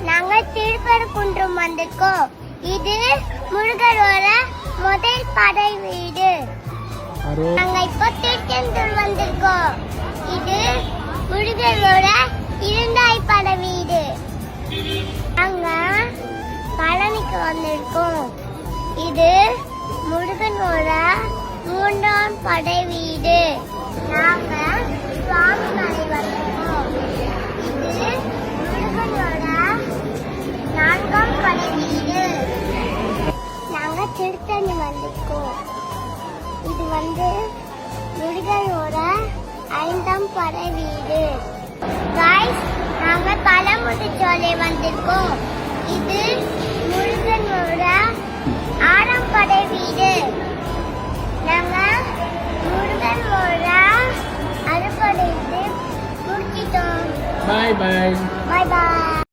நாங்கள் திருப்பரங்குன்றம் வந்திருக்கோம். இது முருகரோட முதல் படை வீடு. நாங்க இப்போ திருச்செந்தூர் வந்திருக்கோம். இது முருகரோட இரண்டாவது படை வீடு. நாங்க பழனிக்கு வந்திருக்கோம். இது முருகனோட மூன்றாம் படை வீடு. நாங்க சுவாமி மலை வந்திருக்கோம். இது முருகனோட நான்காம் படை வீடு. நாங்க திருத்தணி வந்திருக்கோம். இது முருகனோட ஐந்தாம் படை வீடு. गाइस நாங்க பழமுதிர்ச்சோலை வந்திருக்கோம். இது முருகனோட ஆறாம் படை வீடு. நாங்க முருகனோட அறுபடை முடிச்சிட்டோம். பாய் பாய். பாய் பாய்.